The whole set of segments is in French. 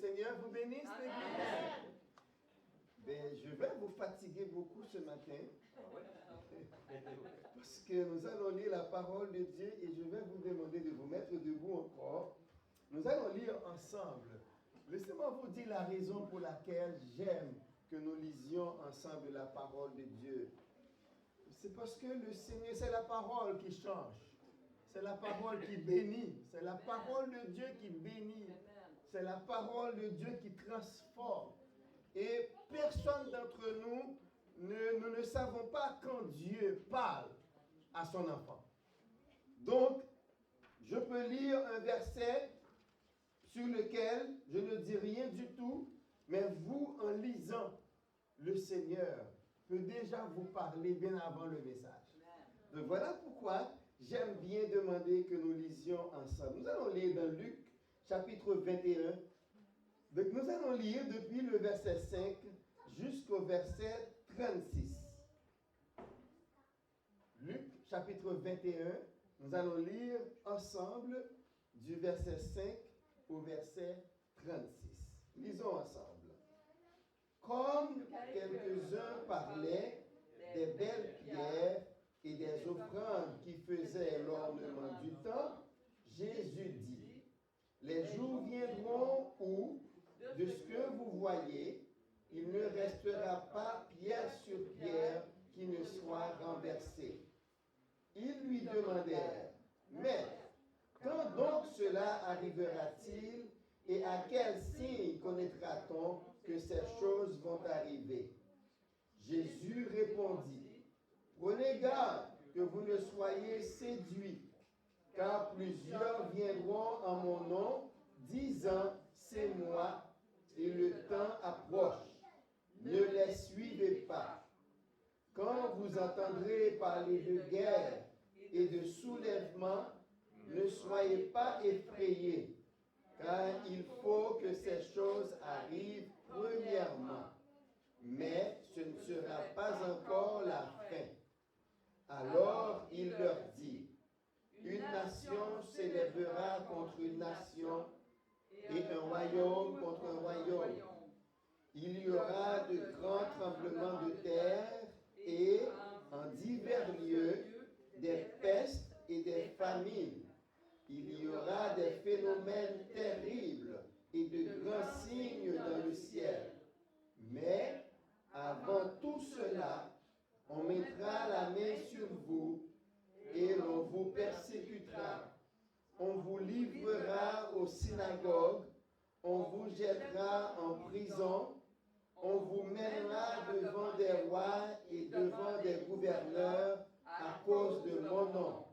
Seigneur vous bénisse, l'Église. Ben, je vais vous fatiguer beaucoup ce matin. Parce que nous allons lire la parole de Dieu et je vais vous demander de vous mettre debout encore. Nous allons lire ensemble. Laissez-moi vous dire la raison pour laquelle j'aime que nous lisions ensemble la parole de Dieu. C'est parce que le Seigneur, c'est la parole qui change. C'est la parole qui bénit. C'est la parole de Dieu qui bénit. C'est la parole de Dieu qui transforme. Et personne d'entre nous, nous ne savons pas quand Dieu parle à son enfant. Donc, je peux lire un verset sur lequel je ne dis rien du tout, mais vous, en lisant, le Seigneur peut déjà vous parler bien avant le message. Donc voilà pourquoi j'aime bien demander que nous lisions ensemble. Nous allons lire dans Luc, chapitre 21. Donc nous allons lire depuis le verset 5 jusqu'au verset 36. Luc, chapitre 21, nous allons lire ensemble du verset 5 au verset 36. Lisons ensemble. Comme quelques-uns parlaient des belles pierres et des offrandes qui faisaient l'ornement du temple, Jésus dit, « Les jours viendront où, de ce que vous voyez, il ne restera pas pierre sur pierre qui ne soit renversée. » Ils lui demandèrent, « Maître, quand donc cela arrivera-t-il et à quel signe connaîtra-t-on que ces choses vont arriver? » Jésus répondit, « Prenez garde que vous ne soyez séduits, car plusieurs viendront en mon nom, disant, c'est moi, et le temps approche. Ne les suivez pas. Quand vous entendrez parler de guerre et de soulèvement, ne soyez pas effrayés, car il faut que ces choses arrivent premièrement. Mais ce ne sera pas encore la fin. Alors il leur dit, une nation s'élèvera contre une nation et un royaume contre un royaume. Il y aura de grands tremblements de terre et, en divers lieux, des pestes et des famines. Il y aura des phénomènes terribles et de grands signes dans le ciel. Mais, avant tout cela, on mettra la main sur vous et l'on vous persécutera. On vous livrera aux synagogues, on vous jettera en prison, on vous mènera devant des rois et devant des gouverneurs à cause de mon nom.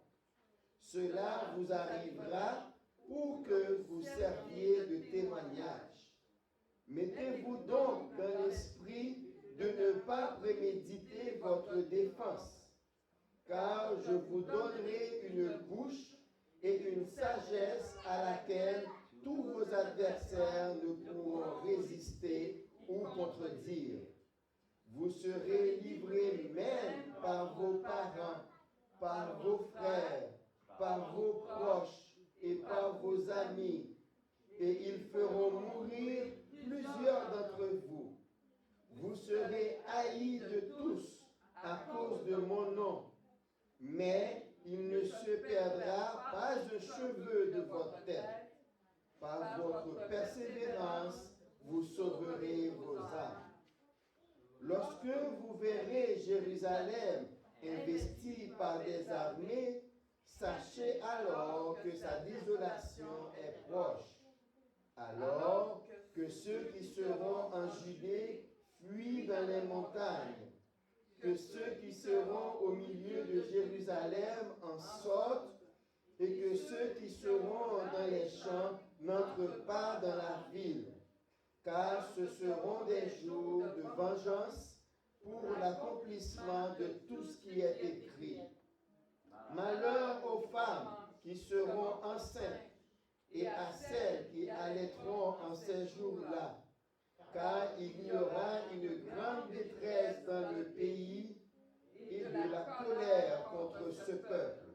Cela vous arrivera pour que vous serviez de témoignage. Mettez-vous donc dans l'esprit de ne pas préméditer votre défense, car je vous donnerai une bouche et une sagesse à laquelle tous vos adversaires ne pourront résister ou contredire. Vous serez livrés même par vos parents, par vos frères, par vos proches et par vos amis, et ils feront mourir plusieurs d'entre vous. Vous serez haïs de tous à cause de mon nom, mais il ne se perdra pas un cheveu de votre tête. Par votre persévérance, vous sauverez vos âmes. Lorsque vous verrez Jérusalem investie par des armées, sachez alors que sa désolation est proche. Alors que ceux qui seront en Judée fuient dans les montagnes, que ceux qui seront au milieu de Jérusalem en sortent, et que ceux qui seront dans les champs n'entrent pas dans la ville, car ce seront des jours de vengeance pour l'accomplissement de tout ce qui est écrit. Malheur aux femmes qui seront enceintes et à celles qui allaiteront en ces jours-là, car il y aura une grande détresse dans le pays et de la colère contre ce peuple.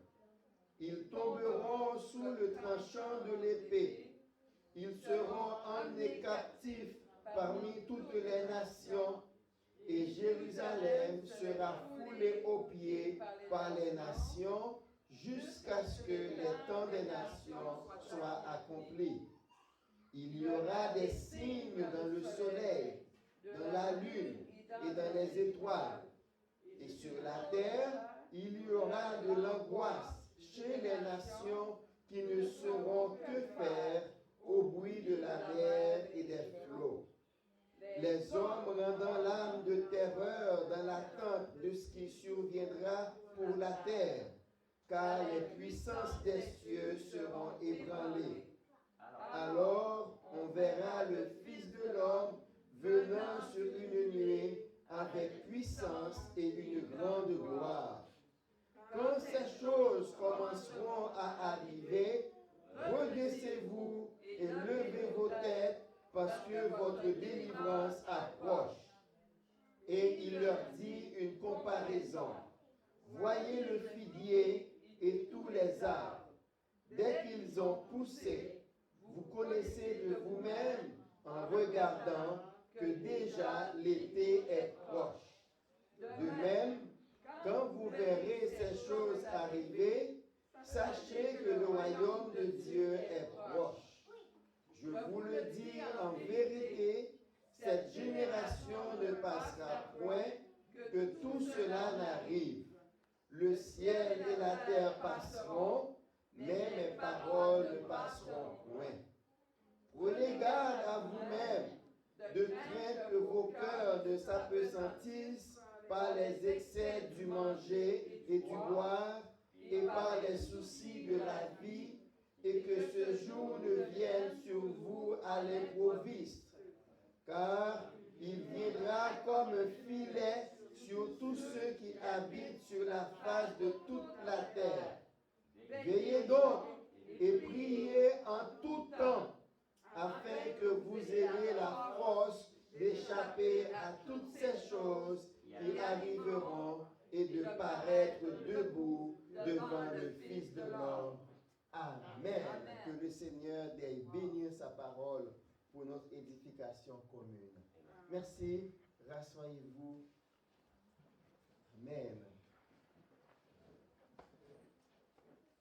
Ils tomberont sous le tranchant de l'épée. Ils seront emmenés captifs parmi toutes les nations, et Jérusalem sera foulée aux pieds par les nations, jusqu'à ce que les temps des nations soient accomplis. Il y aura des signes dans le soleil, dans la lune et dans les étoiles. Et sur la terre, il y aura de l'angoisse chez les nations qui ne sauront que faire au bruit de la mer et des flots. Les hommes rendant l'âme de terreur dans l'attente de ce qui surviendra pour la terre, car les puissances des cieux seront ébranlées. Alors on verra le Fils de l'homme venant sur une nuée avec puissance et une grande gloire. Quand ces choses commenceront à arriver, redressez-vous et levez vos têtes parce que votre délivrance approche. Et il leur dit une comparaison. Voyez le figuier et tous les arbres. Dès qu'ils ont poussé, vous connaissez de vous-même en regardant que déjà l'été est proche. De même, quand vous verrez ces choses arriver, sachez que le royaume de Dieu est proche. Je vous le dis en vérité, cette génération ne passera point que tout cela n'arrive. Le ciel et la terre passeront, mais mes paroles ne passeront point. Prenez garde à vous-même, de crainte que vos cœurs ne s'appesantissent par les excès du manger et du boire et par les soucis de la vie, et que ce jour ne vienne sur vous à l'improviste. Car il viendra comme un filet sur tous ceux qui habitent sur la face de toute la terre. Veillez donc et priez en tout temps, afin que vous ayez la force d'échapper à toutes ces choses qui arriveront et de paraître debout devant le Fils de l'homme. Amen. Que le Seigneur ait béni sa parole pour notre édification commune. Merci. Rassoyez-vous. Amen.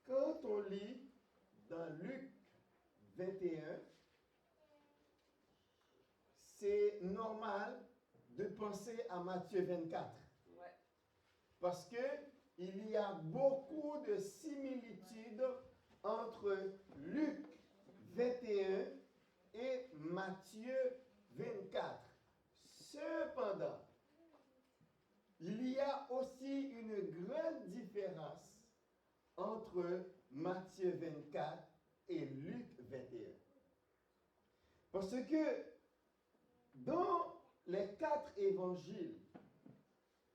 Quand on lit dans Luc 21, c'est normal de penser à Matthieu 24. Parce que il y a beaucoup de similitudes entre Luc 21 et Matthieu 24. Cependant, il y a aussi une grande différence entre Matthieu 24 et Luc 21. Parce que dans les 4 évangiles,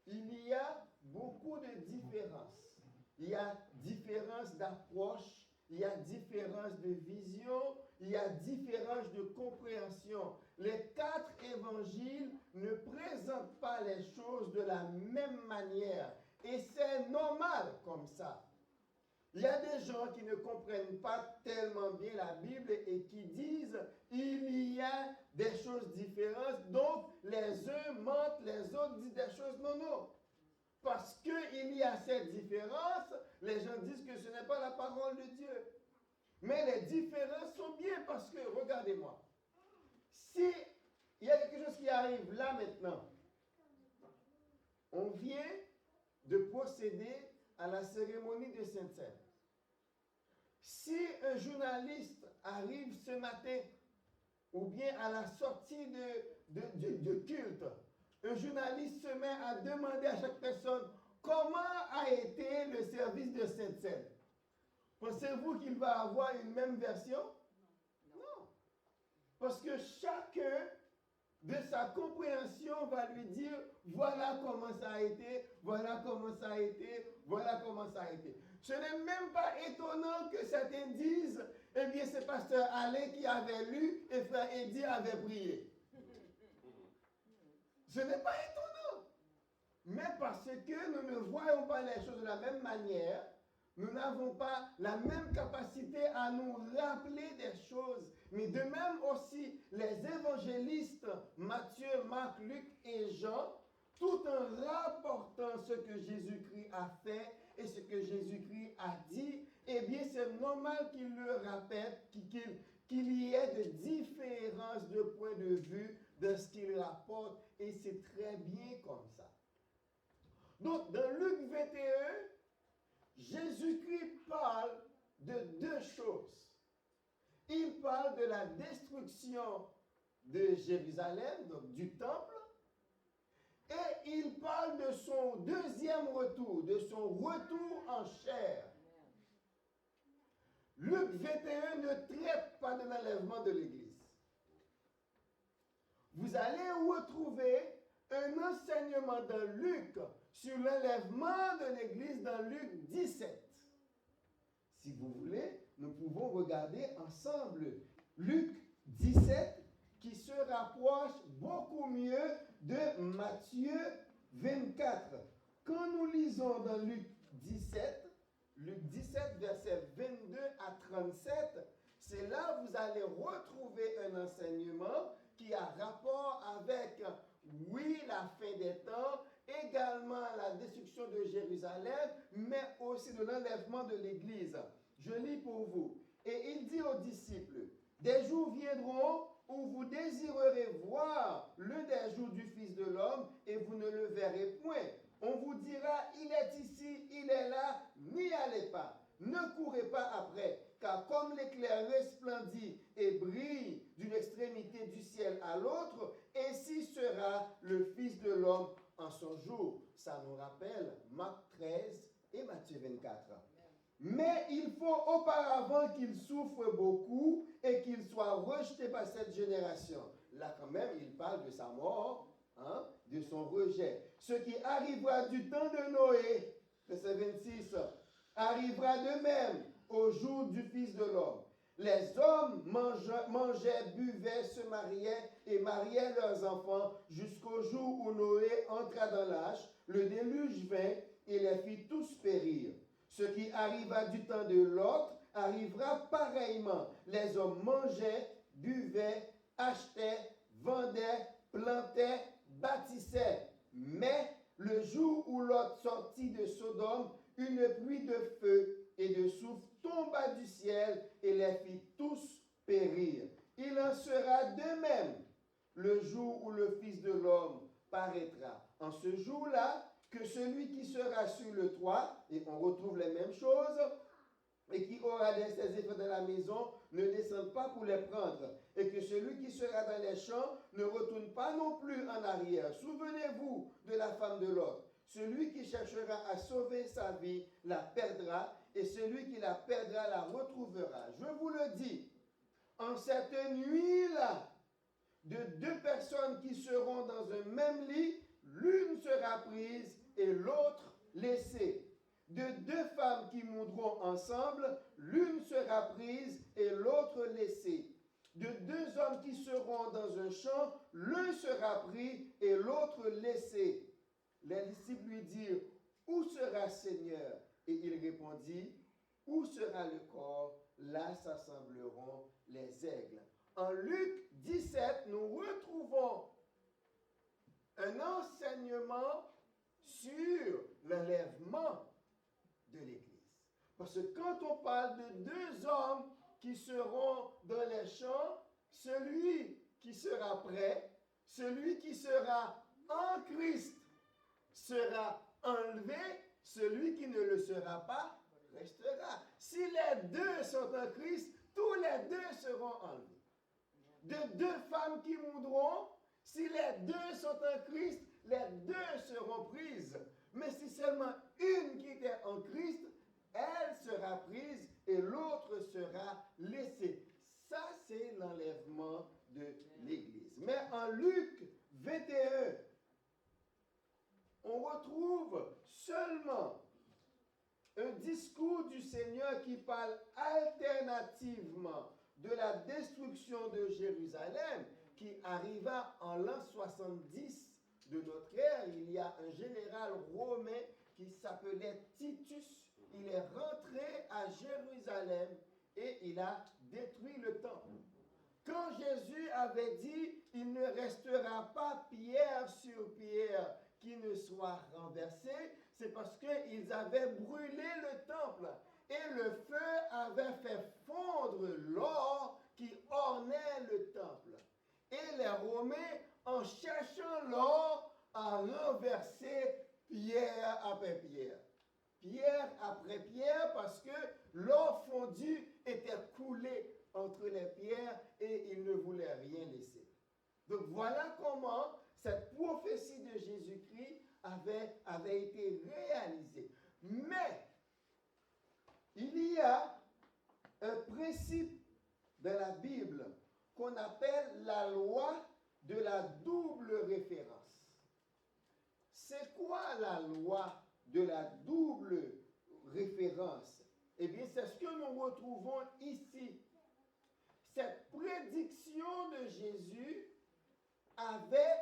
il y a beaucoup de différences. Il y a différence d'approche, il y a différence de vision, il y a différence de compréhension. Les 4 évangiles ne présentent pas les choses de la même manière. Et c'est normal comme ça. Il y a des gens qui ne comprennent pas tellement bien la Bible et qui disent il y a des choses différentes, donc les uns mentent, les autres disent des choses. Non, non. Parce qu'il y a cette différence, les gens disent que ce n'est pas la parole de Dieu. Mais les différences sont bien parce que, regardez-moi, si il y a quelque chose qui arrive là maintenant, on vient de procéder à la cérémonie de Sainte-Seine. Si un journaliste arrive ce matin, ou bien à la sortie de culte, un journaliste se met à demander à chaque personne comment a été le service de Sainte-Seine. Pensez-vous qu'il va avoir une même version? Non. Parce que chacun de sa compréhension va lui dire voilà comment ça a été, voilà comment ça a été, voilà comment ça a été. Ce n'est même pas étonnant que certains disent eh bien c'est pasteur Alain qui avait lu et frère Eddy avait prié. Ce n'est pas étonnant. Mais parce que nous ne voyons pas les choses de la même manière, nous n'avons pas la même capacité à nous rappeler des choses. Mais de même aussi, les évangélistes Matthieu, Marc, Luc et Jean, tout en rapportant ce que Jésus-Christ a fait et ce que Jésus-Christ a dit, eh bien c'est normal qu'ils le rappellent, qu'il y ait de différences de point de vue de ce qu'ils rapportent, et c'est très bien comme ça. Donc, dans Luc 21, Jésus-Christ parle de deux choses. Il parle de la destruction de Jérusalem, donc du temple, et il parle de son deuxième retour, de son retour en chair. Luc 21 ne traite pas de l'enlèvement de l'Église. Vous allez retrouver un enseignement dans Luc sur l'enlèvement de l'Église dans Luc 17. Si vous voulez, nous pouvons regarder ensemble Luc 17 qui se rapproche beaucoup mieux de Matthieu 24. Quand nous lisons dans Luc 17, versets 22 à 37, c'est là où vous allez retrouver un enseignement qui a rapport avec, oui, la fin des temps, également la destruction de Jérusalem, mais aussi de l'enlèvement de l'Église. Je lis pour vous. Et il dit aux disciples, « Des jours viendront où vous désirerez voir l'un des jours du Fils de l'homme, et vous ne le verrez point. On vous dira, il est ici, il est là, n'y allez pas. Ne courez pas après, car comme l'éclair resplendit et brille d'une extrémité du ciel à l'autre, ainsi sera le Fils de l'homme en son jour. » Ça nous rappelle Marc 13 et Matthieu 24. Mais il faut auparavant qu'il souffre beaucoup et qu'il soit rejeté par cette génération. Là quand même, il parle de sa mort, de son rejet. Ce qui arrivera du temps de Noé, verset 26, arrivera de même au jour du Fils de l'homme. Les hommes mangeaient, buvaient, se mariaient et mariaient leurs enfants jusqu'au jour où Noé entra dans l'arche. Le déluge vint et les fit tous périr. Ce qui arriva du temps de Lot arrivera pareillement. Les hommes mangeaient, buvaient, achetaient, vendaient, plantaient, bâtissaient. Mais le jour où Lot sortit de Sodome, une pluie de feu et de soufre tomba du ciel et les fit tous périr. Il en sera de même le jour où le Fils de l'homme paraîtra. En ce jour-là, que celui qui sera sur le toit, et on retrouve les mêmes choses, et qui aura ses effets dans la maison, ne descende pas pour les prendre, et que celui qui sera dans les champs ne retourne pas non plus en arrière. Souvenez-vous de la femme de Lot. Celui qui cherchera à sauver sa vie la perdra, et celui qui la perdra la retrouvera. Je vous le dis, en cette nuit-là, de deux personnes qui seront dans un même lit, l'une sera prise et l'autre laissée. De deux femmes qui mourront ensemble, l'une sera prise et l'autre laissée. De deux hommes qui seront dans un champ, l'un sera pris et l'autre laissé. Les disciples lui dirent, « Où sera Seigneur ?» Et il répondit, « Où sera le corps? Là s'assembleront les aigles. » En Luc 17, nous retrouvons un enseignement sur l'enlèvement de l'Église. Parce que quand on parle de deux hommes qui seront dans les champs, celui qui sera prêt, celui qui sera en Christ sera enlevé, celui qui ne le sera pas restera. Si les deux sont en Christ, tous les deux seront enlevés. De deux femmes qui mourront, si les deux sont en Christ, les deux seront prises. Mais si seulement une qui était en Christ, elle sera prise et l'autre sera laissée. Ça, c'est l'enlèvement de l'Église. Mais en Luc 21, on retrouve seulement un discours du Seigneur qui parle alternativement de la destruction de Jérusalem qui arriva en l'an 70 de notre ère. Il y a un général romain qui s'appelait Titus il est rentré à Jérusalem et il a détruit le temple. Quand Jésus avait dit, il ne restera pas pierre sur pierre qui ne soit renversée, c'est parce qu'ils avaient brûlé le temple et le feu avait fait fondre l'or qui ornait le temple. Et les Romains, en cherchant l'or, ont renversé pierre après pierre. Pierre après pierre, parce que l'or fondu était coulé entre les pierres et il ne voulait rien laisser. Donc voilà comment cette prophétie de Jésus-Christ avait été réalisée. Mais il y a un principe dans la Bible qu'on appelle la loi de la double référence. C'est quoi la loi de la double référence? Eh bien, c'est ce que nous retrouvons ici. Cette prédiction de Jésus avait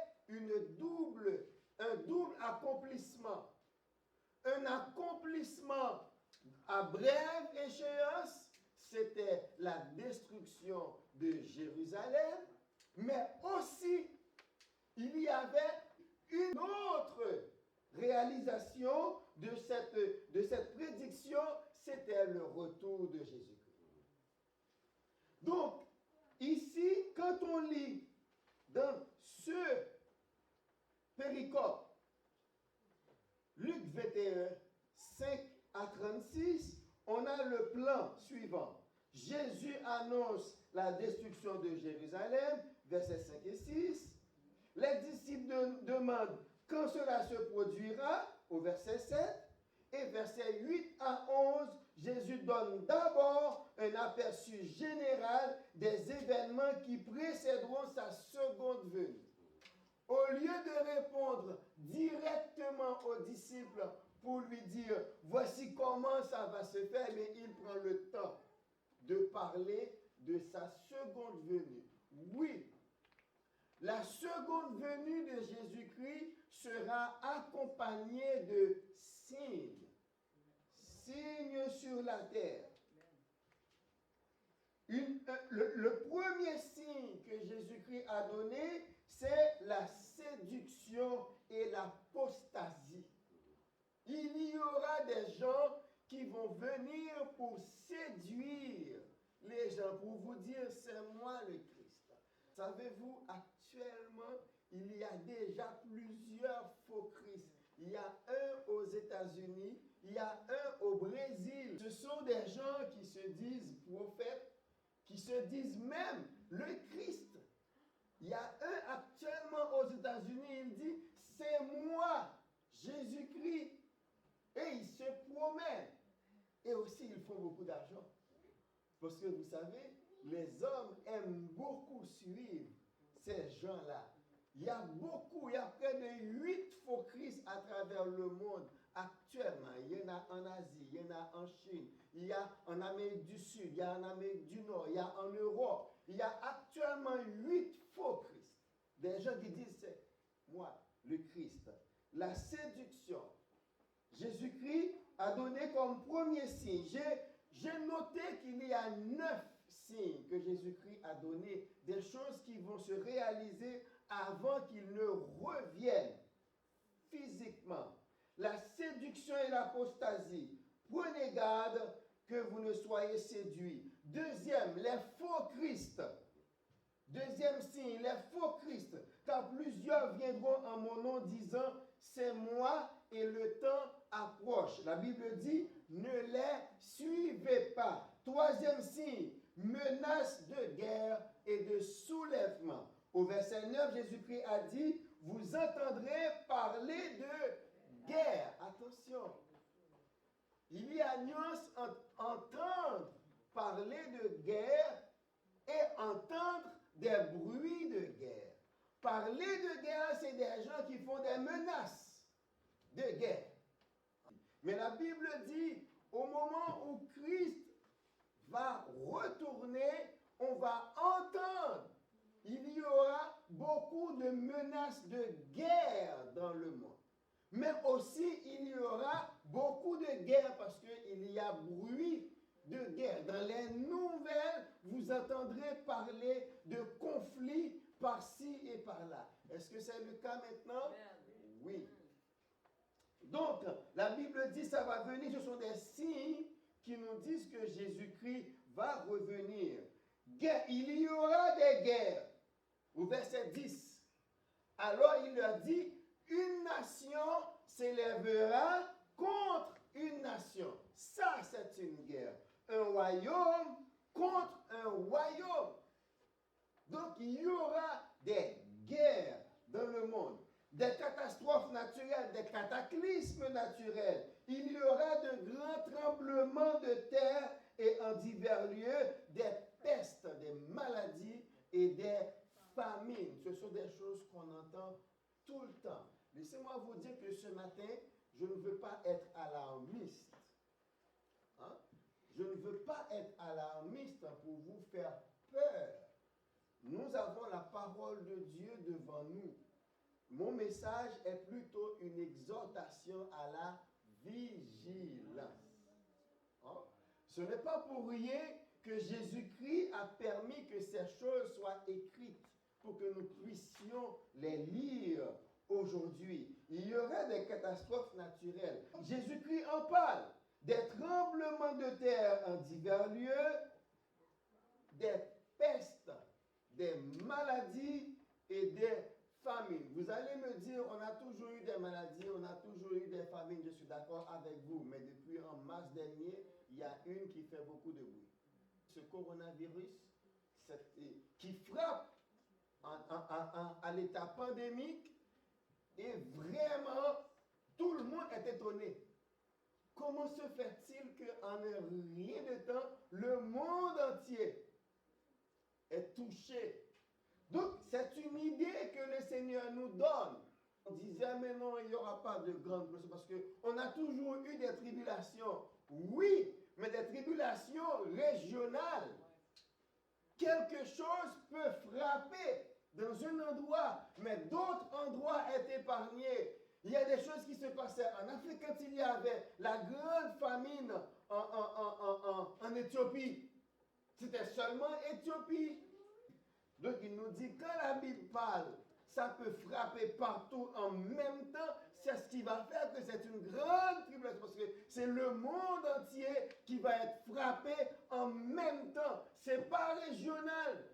un double accomplissement. Un accomplissement à brève échéance, c'était la destruction de Jérusalem, mais aussi il y avait une autre réalisation de cette prédiction, c'était le retour de Jésus-Christ. Donc, ici, quand on lit dans ce péricope, Luc 21, 5 à 36, on a le plan suivant. Jésus annonce la destruction de Jérusalem, versets 5 et 6. Les disciples demandent quand cela se produira, au verset 7. Et versets 8 à 11, Jésus donne d'abord un aperçu général des événements qui précéderont sa seconde venue. Au lieu de répondre directement aux disciples pour lui dire « Voici comment ça va se faire », mais il prend le temps de parler de sa seconde venue. Oui, la seconde venue de Jésus-Christ sera accompagnée de signes. Signes sur la terre. Le premier signe que Jésus-Christ a donné, c'est la séduction et l'apostasie. Il y aura des gens qui vont venir pour séduire les gens, pour vous dire, c'est moi le Christ. Savez-vous, actuellement, il y a déjà plusieurs faux Christ. Il y a un aux États-Unis, il y a un au Brésil. Ce sont des gens qui se disent prophètes, qui se disent même le Christ. Il y a un actuellement aux États-Unis, il dit, c'est moi, Jésus-Christ. Et il se promène. Et aussi, ils font beaucoup d'argent. Parce que vous savez, les hommes aiment beaucoup suivre ces gens-là. Il y a près de 8 faux Christ à travers le monde actuellement. Il y en a en Asie, il y en a en Chine, il y a en Amérique du Sud, il y a en Amérique du Nord, il y a en Europe. Il y a actuellement 8 faux Christ. Des gens qui disent, c'est moi, le Christ. La séduction. Jésus-Christ a donné comme premier signe. J'ai noté qu'il y a 9 signes que Jésus-Christ a donné, des choses qui vont se réaliser avant qu'il ne revienne physiquement. La séduction et l'apostasie. Prenez garde que vous ne soyez séduits. Deuxième, les faux Christ. Deuxième signe, les faux Christ. Car plusieurs viendront en mon nom disant, c'est moi et le temps approche. La Bible dit, ne les suivez pas. Troisième signe, menace de guerre et de soulèvement. Au verset 9, Jésus-Christ a dit, vous entendrez parler de guerre. Attention, il y a nuance entre entendre parler de guerre et entendre des bruits de guerre. Parler de guerre, c'est des gens qui font des menaces de guerre. Mais la Bible dit, au moment où Christ va retourner, on va entendre. Il y aura beaucoup de menaces de guerre dans le monde. mais aussi il y aura beaucoup de guerres parce qu'il y a bruit de guerre. Dans les nouvelles, vous entendrez parler de conflits par-ci et par-là. Est-ce que c'est le cas maintenant? Oui. Donc, la Bible dit ça va venir, ce sont des signes qui nous disent que Jésus-Christ va revenir. Il y aura des guerres. Au verset 10. Alors il leur dit, une nation s'élèvera contre une nation. Ça, c'est une guerre. Un royaume contre un royaume. Donc, il y aura des guerres dans le monde, des catastrophes naturelles, des cataclysmes naturels. Il y aura de grands tremblements de terre et en divers lieux, des pestes, des maladies et des famines. Ce sont des choses qu'on entend tout le temps. Laissez-moi vous dire que ce matin, je ne veux pas être alarmiste. Hein? Je ne veux pas être alarmiste pour vous faire peur. Nous avons la parole de Dieu devant nous. Mon message est plutôt une exhortation à la vigilance. Hein? Ce n'est pas pour rien que Jésus-Christ a permis que ces choses soient écrites pour que nous puissions les lire aujourd'hui. Il y aura des catastrophes naturelles. Jésus-Christ en parle. Des tremblements de terre en divers lieux, des pestes, des maladies et des famines. Vous allez me dire, on a toujours eu des maladies, on a toujours eu des famines, je suis d'accord avec vous, mais depuis en mars dernier, il y a une qui fait beaucoup de bruit. Ce coronavirus qui frappe à l'état pandémique, et vraiment, tout le monde est étonné. Comment se fait-il qu'en rien de temps, le monde entier est touché? Donc, c'est une idée que le Seigneur nous donne. On disait, mais non, il n'y aura pas de grande blessure parce qu'on a toujours eu des tribulations. Oui, mais des tribulations régionales. Quelque chose peut frapper dans un endroit, mais d'autres endroits sont épargnés. Il y a des choses qui se passaient en Afrique quand il y avait la grande famine en Éthiopie. C'était seulement Éthiopie. Donc il nous dit, quand la Bible parle, ça peut frapper partout en même temps. C'est ce qui va faire que c'est une grande tribulation. Parce que c'est le monde entier qui va être frappé en même temps. Ce n'est pas régional.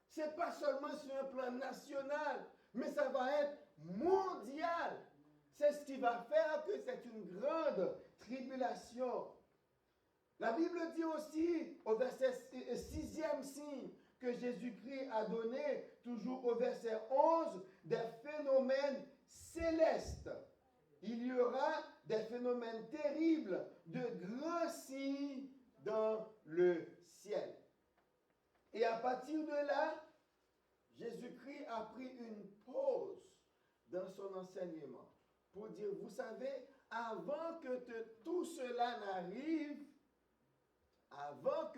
Ce n'est pas seulement sur un plan national. Mais ça va être mondial. C'est ce qui va faire que c'est une grande tribulation. La Bible dit aussi au verset 6e signe que Jésus-Christ a donné, toujours au verset 11, des phénomènes célestes. Il y aura des phénomènes terribles, de grands signes dans le ciel. Et à partir de là, Jésus-Christ a pris une pause dans son enseignement pour dire, vous savez, avant que tout cela n'arrive, avant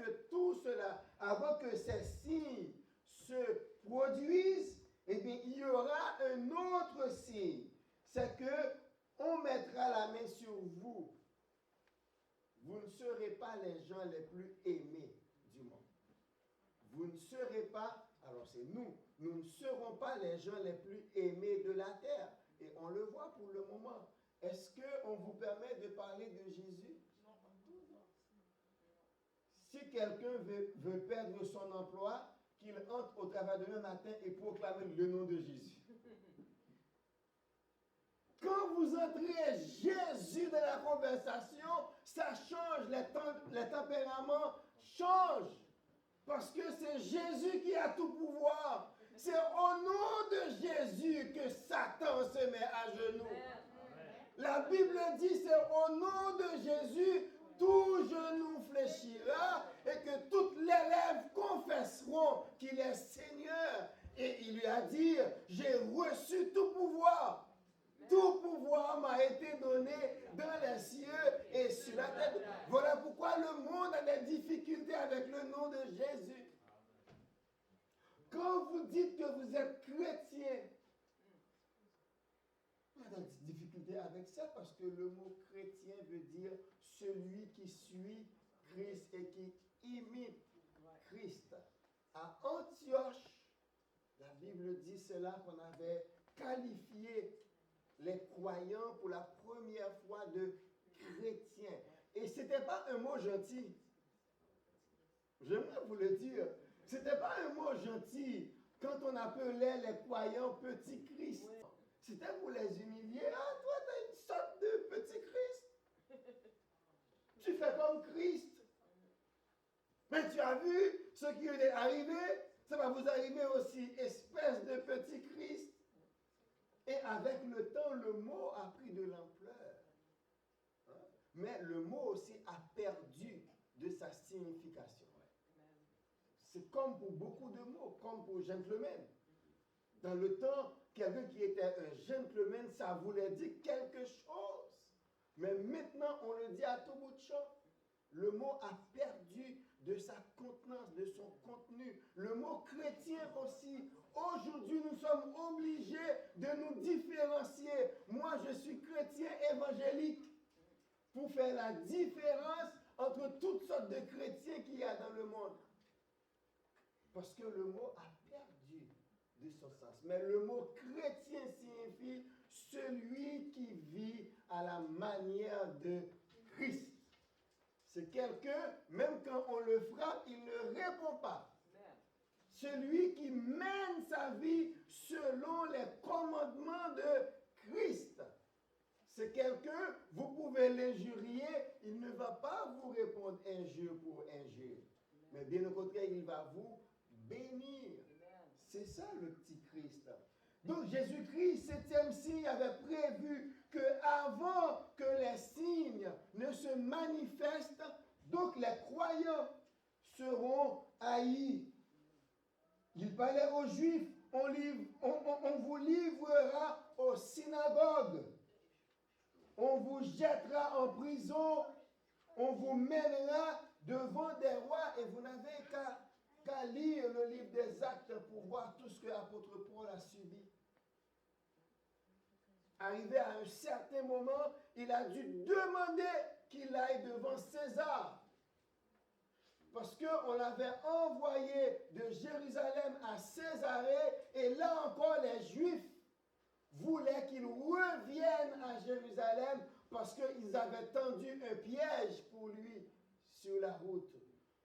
que ces signes se produisent, eh bien, il y aura un autre signe. C'est que on mettra la main sur vous. Vous ne serez pas les gens les plus aimés du monde. Vous ne serez pas, alors c'est nous ne serons pas les gens les plus aimés de la terre. Et on le voit pour le moment. Est-ce qu'on vous permet de parler de Jésus? Si quelqu'un veut perdre son emploi, qu'il entre au travail demain matin et proclame le nom de Jésus. Quand vous entrez Jésus dans la conversation, ça change, les tempéraments changent. Parce que c'est Jésus qui a tout pouvoir. C'est au nom de Jésus que Satan se met à genoux. La Bible dit, c'est au nom de Jésus, tout genou fléchira et que toutes les lèvres confesseront qu'il est Seigneur. Et il lui a dit, j'ai reçu tout pouvoir. Tout pouvoir m'a été donné dans les cieux et sur la terre. Voilà pourquoi le monde a des difficultés avec le nom de Jésus. Quand vous dites que vous êtes chrétien, familier avec ça parce que le mot chrétien veut dire celui qui suit Christ et qui imite Christ. À Antioche, la Bible dit cela qu'on avait qualifié les croyants pour la première fois de chrétiens. Et ce n'était pas un mot gentil. J'aimerais vous le dire. Ce n'était pas un mot gentil quand on appelait les croyants petits Christ. C'était pour les humilier. Ah, toi, tu as une sorte de petit Christ. Tu fais comme Christ. Mais tu as vu ce qui est arrivé? Ça va vous arriver aussi, espèce de petit Christ. Et avec le temps, le mot a pris de l'ampleur. Hein? Mais le mot aussi a perdu de sa signification. C'est comme pour beaucoup de mots, comme pour gentleman. Dans le temps, quelqu'un qui était un gentleman, ça voulait dire quelque chose. Mais maintenant, on le dit à tout bout de champ. Le mot a perdu de sa contenance, de son contenu. Le mot chrétien aussi. Aujourd'hui, nous sommes obligés de nous différencier. Moi, je suis chrétien évangélique. Pour faire la différence entre toutes sortes de chrétiens qu'il y a dans le monde. Parce que le mot a perdu de son sens. Mais le mot chrétien signifie celui qui vit à la manière de Christ. C'est quelqu'un, même quand on le frappe, il ne répond pas. Celui qui mène sa vie selon les commandements de Christ. C'est quelqu'un, vous pouvez l'injurier, il ne va pas vous répondre injure pour injure. Mais bien au contraire, il va vous bénir. C'est ça le petit Christ. Donc Jésus-Christ, septième signe, avait prévu que avant que les signes ne se manifestent, donc les croyants seront haïs. Il parlait aux Juifs, on vous livrera aux synagogues, on vous jettera en prison, on vous mènera devant des rois et vous n'avez qu'à lire le livre des Actes pour voir tout ce que l'apôtre Paul a subi. Arrivé à un certain moment, il a dû demander qu'il aille devant César. Parce qu'on l'avait envoyé de Jérusalem à Césarée, et là encore les Juifs voulaient qu'il revienne à Jérusalem parce qu'ils avaient tendu un piège pour lui sur la route.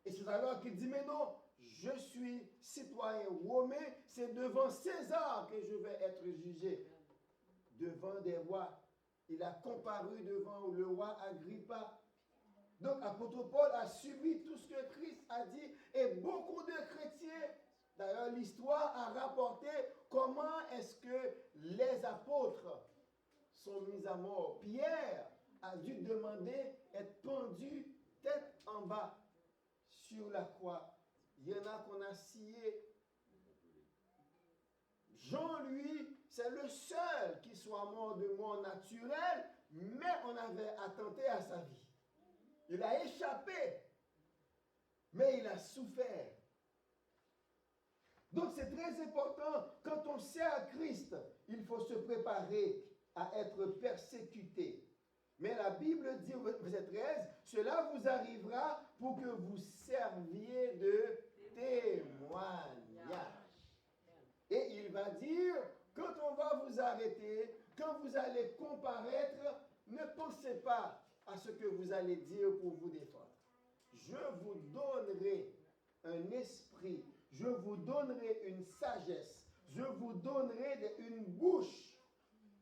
Et c'est alors qu'il dit, mais non, je suis citoyen romain, c'est devant César que je vais être jugé. Devant des rois. Il a comparu devant le roi Agrippa. Donc, l'apôtre Paul a subi tout ce que Christ a dit. Et beaucoup de chrétiens, d'ailleurs, l'histoire a rapporté comment est-ce que les apôtres sont mis à mort. Pierre a dû demander être pendu tête en bas sur la croix. Il y en a qu'on a scié. Jean, lui, c'est le seul qui soit mort de mort naturelle, mais on avait attenté à sa vie. Il a échappé, mais il a souffert. Donc c'est très important, quand on sert Christ, il faut se préparer à être persécuté. Mais la Bible dit, verset 13, cela vous arrivera pour que vous serviez de témoignage. Et il va dire, quand on va vous arrêter, quand vous allez comparaître, ne pensez pas à ce que vous allez dire pour vous défendre. Je vous donnerai un esprit, je vous donnerai une sagesse, je vous donnerai une bouche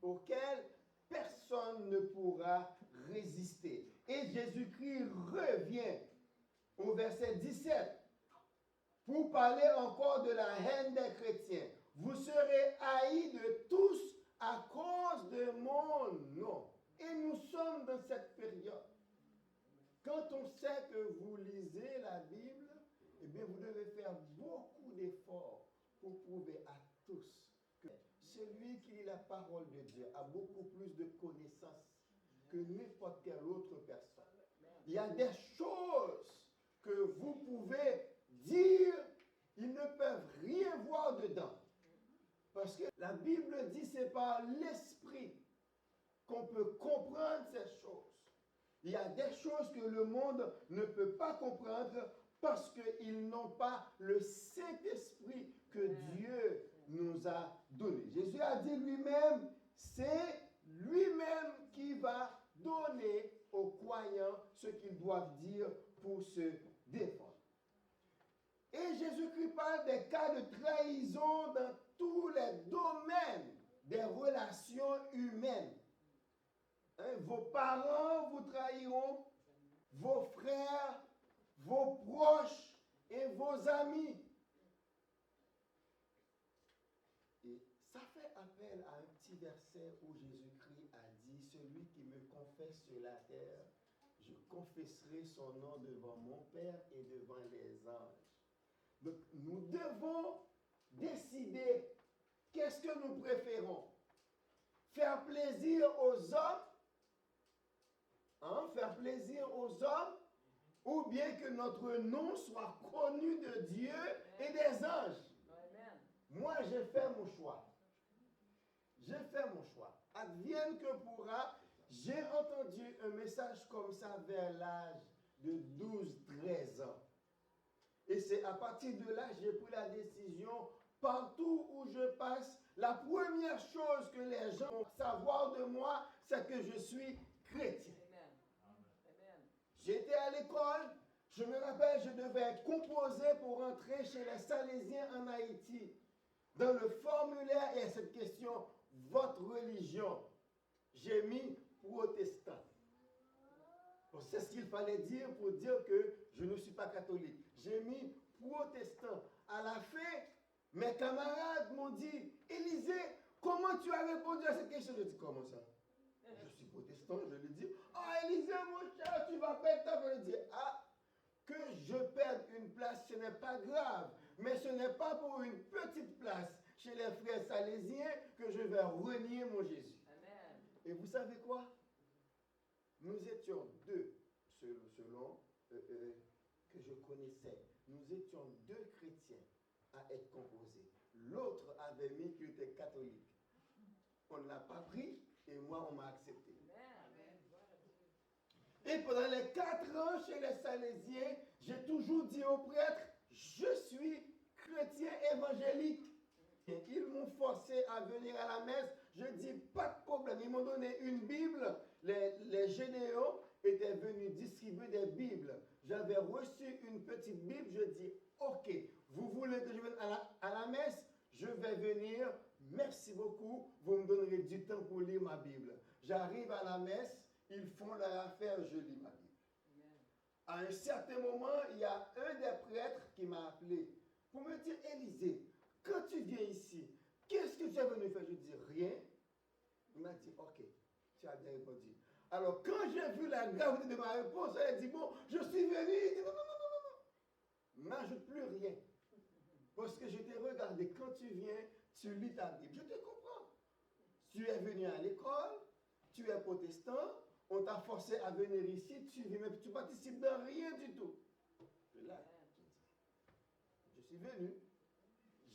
auquel personne ne pourra résister. Et Jésus-Christ revient au verset 17 pour parler encore de la haine des chrétiens. Vous serez haïs de tous à cause de mon nom. Et nous sommes dans cette période. Quand on sait que vous lisez la Bible, eh bien vous devez faire beaucoup d'efforts pour prouver à tous que celui qui lit la parole de Dieu a beaucoup plus de connaissances que n'importe quelle autre personne. Il y a des choses que vous pouvez dire, ils ne peuvent rien voir dedans. Parce que la Bible dit c'est par l'esprit qu'on peut comprendre ces choses. Il y a des choses que le monde ne peut pas comprendre parce qu'ils n'ont pas le Saint-Esprit que Dieu nous a donné. Jésus a dit lui-même, c'est lui-même qui va donner aux croyants ce qu'ils doivent dire pour se défendre. Et Jésus-Christ parle des cas de trahison dans tous les domaines des relations humaines. Vos parents vous trahiront, vos frères, vos proches et vos amis. Et ça fait appel à un petit verset où Jésus-Christ a dit, celui qui me confesse sur la terre, je confesserai son nom devant mon Père et devant les anges. Donc nous devons décider qu'est-ce que nous préférons. Faire plaisir aux hommes, faire plaisir aux hommes, ou bien que notre nom soit connu de Dieu et des anges. Amen. Moi, j'ai fait mon choix. J'ai fait mon choix. Advienne que pourra, j'ai entendu un message comme ça vers l'âge de 12-13 ans. Et c'est à partir de là, j'ai pris la décision, partout où je passe, la première chose que les gens vont savoir de moi, c'est que je suis chrétien. J'étais à l'école, je me rappelle, je devais composer pour entrer chez les Salésiens en Haïti. Dans le formulaire, il y a cette question, votre religion. J'ai mis protestant. Bon, c'est ce qu'il fallait dire pour dire que je ne suis pas catholique. J'ai mis protestant. À la fin, mes camarades m'ont dit, Élisée, comment tu as répondu à cette question? Je dis, comment ça? Je suis protestant, je lui dis, oh Élisée, mon cher, tu vas perdre ta place. Je dis, que je perde une place, ce n'est pas grave. Mais ce n'est pas pour une petite place chez les frères salésiens que je vais renier mon Jésus. Amen. Et vous savez quoi? Nous étions deux, selon que je connaissais. Nous étions deux chrétiens à être composés. L'autre avait mis qu'il était catholique. On ne l'a pas pris et moi, on m'a accepté. Et pendant les 4 ans chez les Salésiens, j'ai toujours dit aux prêtres, je suis chrétien évangélique. Et ils m'ont forcé à venir à la messe. Je dis, pas de problème. Ils m'ont donné une Bible. Les généraux étaient venus distribuer des Bibles. J'avais reçu une petite Bible. Je dis, ok, vous voulez que je vienne à la messe? Je vais venir. Merci beaucoup. Vous me donnerez du temps pour lire ma Bible. J'arrive à la messe. Ils font leur affaire. Je lis ma Bible. À un certain moment, il y a un des prêtres qui m'a appelé pour me dire, Élisée, quand tu viens ici, qu'est-ce que tu es venu faire? Je dis rien. Il m'a dit, ok, tu as bien répondu. Alors, quand j'ai vu la gravité de ma réponse, elle a dit, bon, je suis venu. Il dit, non, non, non, non, non. N'ajoute plus rien. Parce que je t'ai regardé, quand tu viens, tu lis ta Bible. Je te comprends. Tu es venu à l'école, tu es protestant, on t'a forcé à venir ici, tu viens, mais tu participes dans rien du tout. Et là, je suis venu.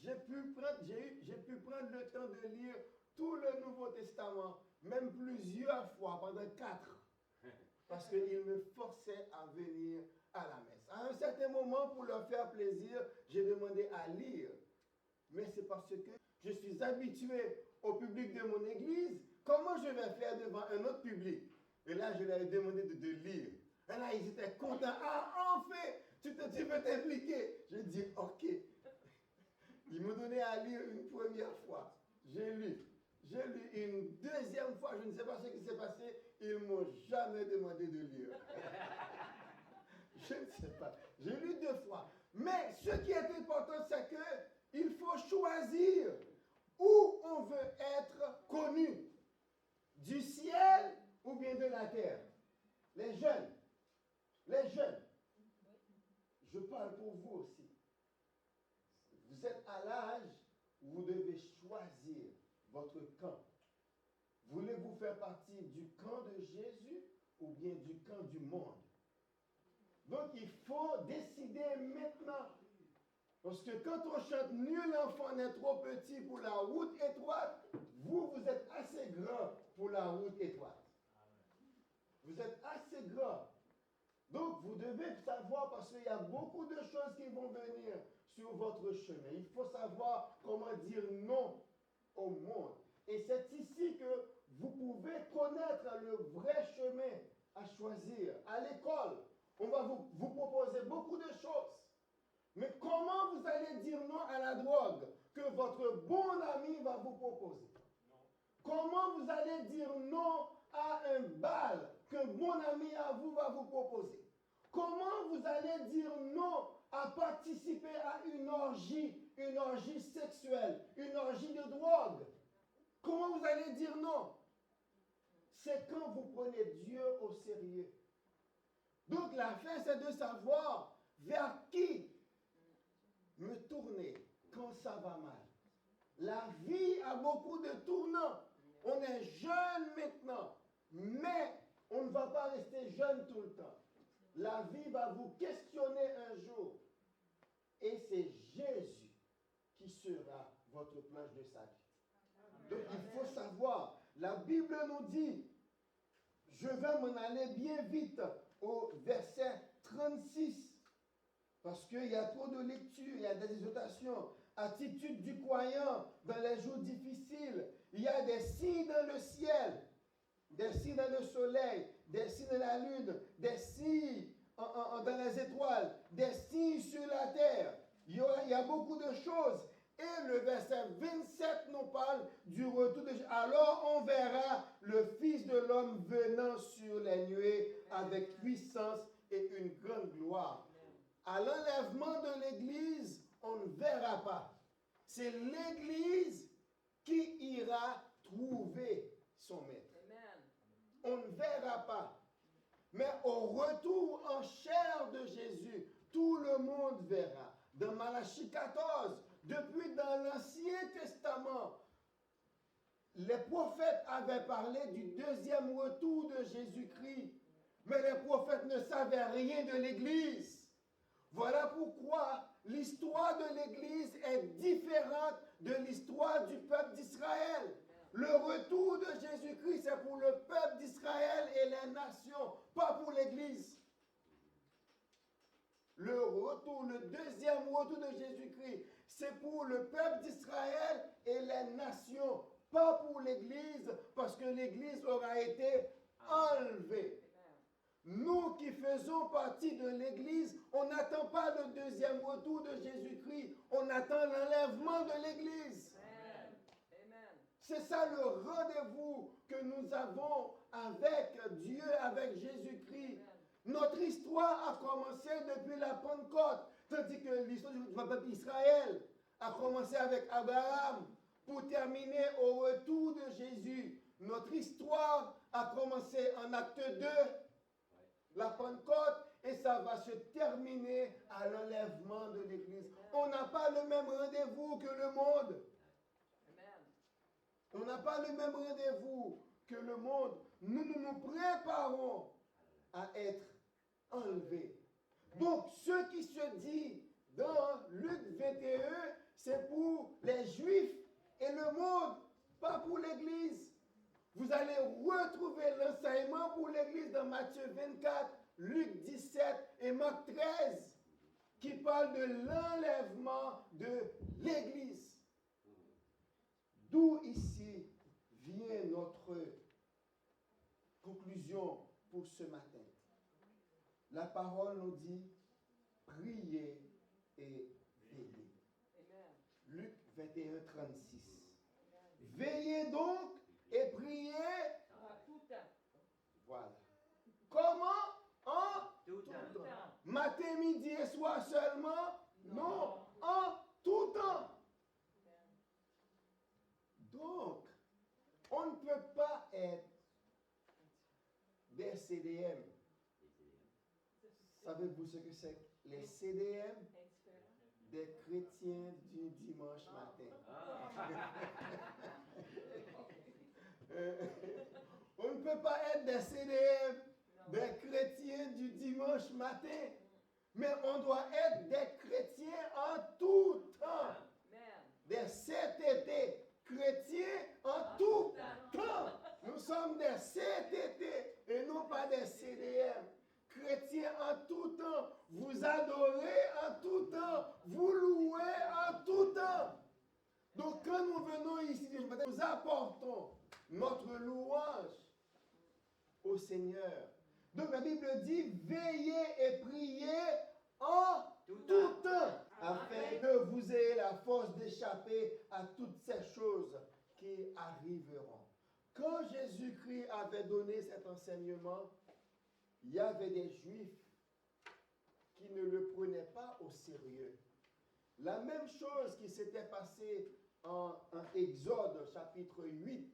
J'ai pu prendre le temps de lire tout le Nouveau Testament, même plusieurs fois, pendant 4. Parce qu'il me forçait à venir à la messe. À un certain moment, pour leur faire plaisir, j'ai demandé à lire. Mais c'est parce que je suis habitué au public de mon église. Comment je vais faire devant un autre public? Et là, je leur ai demandé de lire. Et là, ils étaient contents. Ah, enfin, tu veux t'impliquer. J'ai dit, ok. Ils m'ont donné à lire une première fois. J'ai lu. J'ai lu une deuxième fois. Je ne sais pas ce qui s'est passé. Ils ne m'ont jamais demandé de lire. Je ne sais pas. J'ai lu 2 fois. Mais ce qui est important, c'est qu'il faut choisir où on veut être connu. Du ciel ou bien de la terre. Les jeunes. Les jeunes. Je parle pour vous aussi. Vous êtes à l'âge où vous devez choisir votre camp. Voulez-vous faire partie du camp de Jésus ou bien du camp du monde? Donc il faut décider maintenant. Parce que quand on chante nul enfant n'est trop petit pour la route étroite, vous êtes assez grand pour la route étroite. Vous êtes assez grand. Donc, vous devez savoir, parce qu'il y a beaucoup de choses qui vont venir sur votre chemin. Il faut savoir comment dire non au monde. Et c'est ici que vous pouvez connaître le vrai chemin à choisir. À l'école, on va vous proposer beaucoup de choses. Mais comment vous allez dire non à la drogue que votre bon ami va vous proposer? Comment vous allez dire non à un bal qu'un bon ami à vous va vous proposer? Comment vous allez dire non à participer à une orgie sexuelle, une orgie de drogue? Comment vous allez dire non? C'est quand vous prenez Dieu au sérieux. Donc l'affaire, c'est de savoir vers qui me tourner quand ça va mal. La vie a beaucoup de tournants. On est jeune maintenant, mais on ne va pas rester jeune tout le temps. La vie va vous questionner un jour. Et c'est Jésus qui sera votre planche de salut. Donc il faut savoir, la Bible nous dit, je vais m'en aller bien vite au verset 36, parce qu'il y a trop de lectures, il y a des exhortations. Attitude du croyant dans les jours difficiles. Il y a des signes dans le ciel, des signes dans le soleil, des signes dans la lune, des signes dans les étoiles, des signes sur la terre. Il y a beaucoup de choses. Et le verset 27 nous parle du retour de Jésus. Alors on verra le Fils de l'homme venant sur les nuées avec puissance et une grande gloire. À l'enlèvement de l'Église, on ne verra pas. C'est l'Église qui ira trouver son maître. On ne verra pas. Mais au retour en chair de Jésus, tout le monde verra. Dans Malachie 14, depuis dans l'Ancien Testament, les prophètes avaient parlé du deuxième retour de Jésus-Christ. Mais les prophètes ne savaient rien de l'Église. Voilà pourquoi l'histoire de l'Église est différente de l'histoire du peuple d'Israël. Le retour de Jésus-Christ, c'est pour le peuple d'Israël et les nations, pas pour l'Église. Le deuxième retour de Jésus-Christ, c'est pour le peuple d'Israël et les nations, pas pour l'Église, parce que l'Église aura été enlevée. Nous qui faisons partie de l'Église, on n'attend pas le deuxième retour de Jésus-Christ, on attend l'enlèvement de l'Église. C'est ça le rendez-vous que nous avons avec Dieu, avec Jésus-Christ. Notre histoire a commencé depuis la Pentecôte, tandis que l'histoire du peuple d'Israël a commencé avec Abraham pour terminer au retour de Jésus. Notre histoire a commencé en acte 2, la Pentecôte, et ça va se terminer à l'enlèvement de l'Église. On n'a pas le même rendez-vous que le monde. On n'a pas le même rendez-vous que le monde. Nous nous préparons à être enlevés. Donc, ce qui se dit dans Luc 21, c'est pour les Juifs et le monde, pas pour l'Église. Vous allez retrouver l'enseignement pour l'Église dans Matthieu 24, Luc 17 et Marc 13, qui parlent de l'enlèvement de l'Église. D'où ici vient notre conclusion pour ce matin. La parole nous dit priez et veillez. Luc 21, 36. Veillez donc et priez À tout temps. Voilà. Comment? En Tout temps. Matin, midi et soir seulement? Non. En tout temps. Donc, on ne peut pas être des CDM. Savez-vous ce que c'est? Les CDM? Des chrétiens du dimanche matin. On ne peut pas être des CDM, des chrétiens du dimanche matin, mais on doit être des chrétiens en tout temps. Des CTT, chrétiens en tout temps. Nous sommes quand nous venons ici, nous apportons notre louange au Seigneur. Donc la Bible dit, veillez et priez en tout temps, afin que vous ayez la force d'échapper à toutes ces choses qui arriveront. Quand Jésus-Christ avait donné cet enseignement, il y avait des Juifs qui ne le prenaient pas au sérieux. La même chose qui s'était passée en Exode chapitre 8.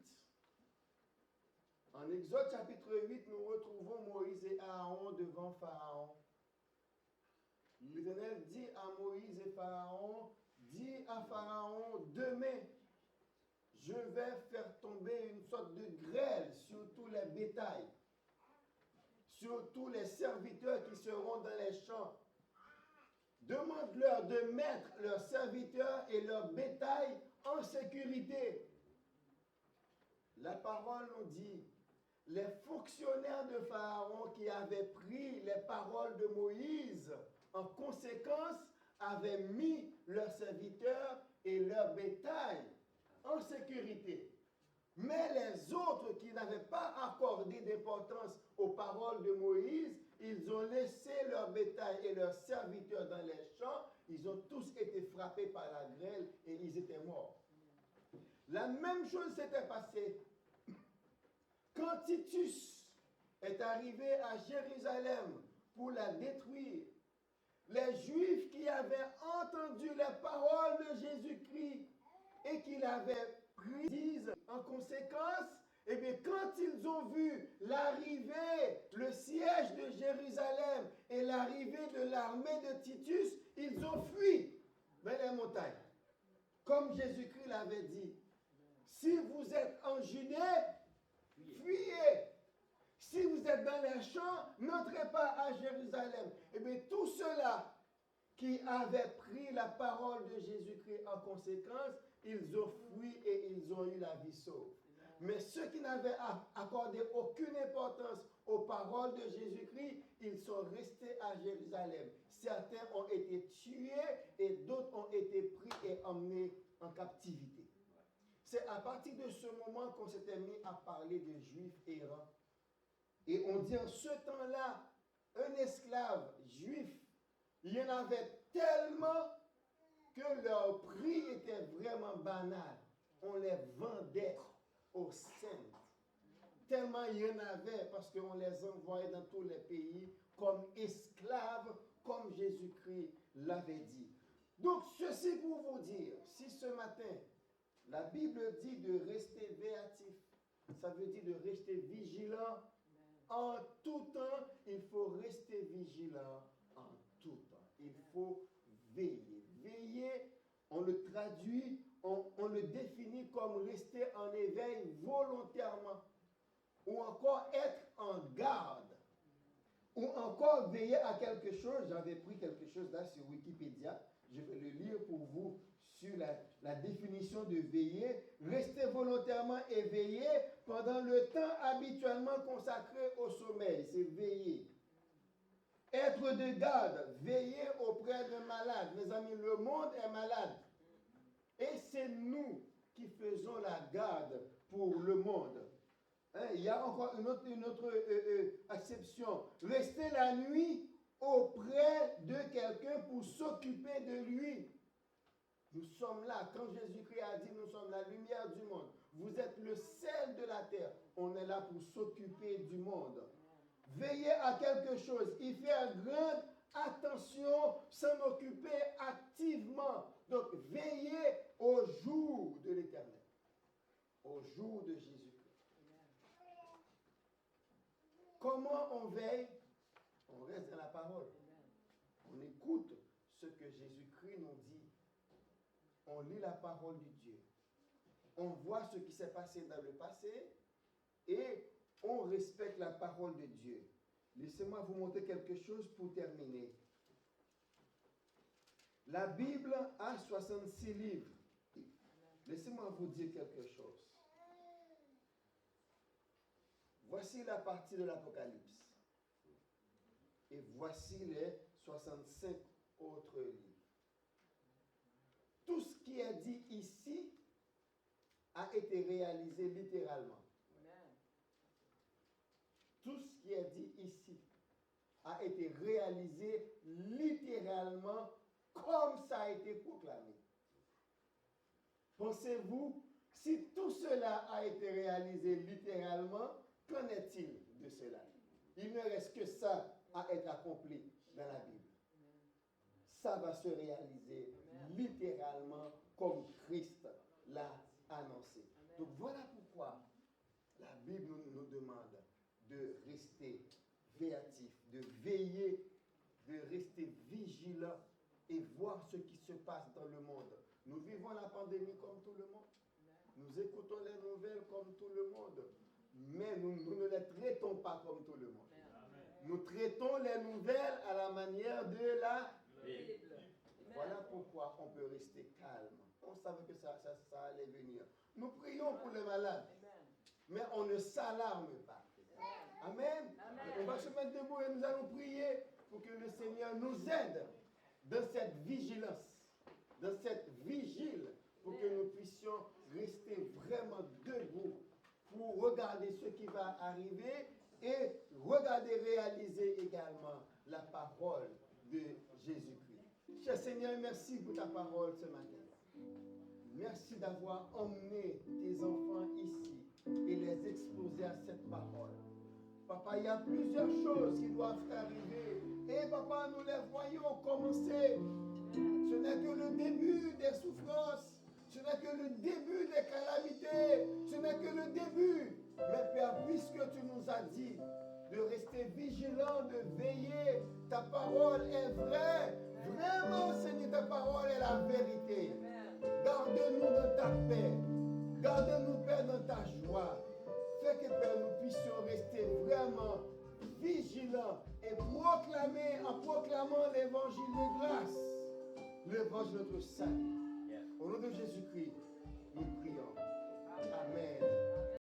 En Exode chapitre 8, nous retrouvons Moïse et Aaron devant Pharaon. L'Éternel dit à Moïse et Pharaon, dit à Pharaon, demain, je vais faire tomber une sorte de grêle sur tous les bétails, sur tous les serviteurs qui seront dans les champs. Demande-leur de mettre leurs serviteurs et leurs bétail en sécurité. La parole nous dit, les fonctionnaires de Pharaon qui avaient pris les paroles de Moïse, en conséquence, avaient mis leurs serviteurs et leurs bétail en sécurité. Mais les autres qui n'avaient pas accordé d'importance aux paroles de Moïse, ils ont laissé leur bétail et leurs serviteurs dans les champs. Ils ont tous été frappés par la grêle et ils étaient morts. La même chose s'était passée quand Titus est arrivé à Jérusalem pour la détruire. Les Juifs qui avaient entendu les paroles de Jésus-Christ et qui l'avaient pris, disent en conséquence, eh bien, quand ils ont vu l'arrivée, le siège de Jérusalem et l'arrivée de l'armée de Titus, ils ont fui vers les montagnes. Comme Jésus-Christ l'avait dit, si vous êtes en Judée, fuyez. Si vous êtes dans les champs, n'entrez pas à Jérusalem. Eh bien, tous ceux-là qui avaient pris la parole de Jésus-Christ en conséquence, ils ont fui et ils ont eu la vie sauve. Mais ceux qui n'avaient accordé aucune importance aux paroles de Jésus-Christ, ils sont restés à Jérusalem. Certains ont été tués et d'autres ont été pris et emmenés en captivité. C'est à partir de ce moment qu'on s'était mis à parler de Juifs errants. Et on dit en ce temps-là, un esclave juif, il y en avait tellement que leur prix était vraiment banal. On les vendait aux saints. Tellement il y en avait parce qu'on les envoyait dans tous les pays comme esclaves, comme Jésus-Christ l'avait dit. Donc ceci pour vous dire, si ce matin, la Bible dit de rester véatif, ça veut dire de rester vigilant. En tout temps, il faut rester vigilant en tout temps. Il faut veiller. Veiller, on le traduit, on le définit comme rester en éveil volontairement. Ou encore être en garde. Ou encore veiller à quelque chose. J'avais pris quelque chose là sur Wikipédia. Je vais le lire pour vous sur la définition de veiller. Rester volontairement éveillé pendant le temps habituellement consacré au sommeil. C'est veiller. Être de garde, veiller auprès d'un malade. Mes amis, le monde est malade. Et c'est nous qui faisons la garde pour le monde. Hein, il y a encore une autre acception. Rester la nuit auprès de quelqu'un pour s'occuper de lui. Nous sommes là. Quand Jésus-Christ a dit, nous sommes la lumière du monde. Vous êtes le sel de la terre. On est là pour s'occuper du monde. Veiller à quelque chose, y faire grande attention, s'en occuper activement. Donc, veiller au jour de l'Éternel, au jour de Jésus-Christ. Comment on veille? On reste dans la parole. On écoute ce que Jésus-Christ nous dit. On lit la parole de Dieu. On voit ce qui s'est passé dans le passé et on respecte la parole de Dieu. Laissez-moi vous montrer quelque chose pour terminer. La Bible a 66 livres. Laissez-moi vous dire quelque chose. Voici la partie de l'Apocalypse. Et voici les 65 autres livres. Tout ce qui est dit ici a été réalisé littéralement. Tout ce qui est dit ici a été réalisé littéralement comme ça a été proclamé. Pensez-vous, si tout cela a été réalisé littéralement, qu'en est-il de cela? Il ne reste que ça à être accompli dans la Bible. Ça va se réaliser littéralement comme Christ l'a annoncé. Donc voilà pourquoi la Bible nous demande de rester véatif, de veiller, de rester vigilant et voir ce qui se passe dans le monde. Nous vivons la pandémie comme tout le monde. Nous écoutons les nouvelles comme tout le monde. Mais nous ne les traitons pas comme tout le monde. Nous traitons les nouvelles à la manière de la Bible. Voilà pourquoi on peut rester calme. On savait que ça allait venir. Nous prions pour les malades, mais on ne s'alarme pas. Amen. On va se mettre debout et nous allons prier pour que le Seigneur nous aide dans cette vigilance, dans cette vigile, pour que nous puissions rester vraiment debout pour regarder ce qui va arriver et regarder réaliser également la parole de Jésus-Christ. Cher Seigneur, merci pour ta parole ce matin. Merci d'avoir emmené tes enfants ici et les exposer à cette parole. Papa, il y a plusieurs choses qui doivent arriver. Et papa, nous les voyons commencer. Ce n'est que le début des souffrances. Ce n'est que le début des calamités. Ce n'est que le début. Mais Père, puisque tu nous as dit de rester vigilants, de veiller, ta parole est vraie. Vraiment, Seigneur, ta parole est la vérité. Garde-nous dans ta paix. Garde-nous, Père, dans ta joie. Fais que, Père, nous puissions rester vraiment vigilants et proclamer, en proclamant l'évangile de grâce, l'évangile de notre salut.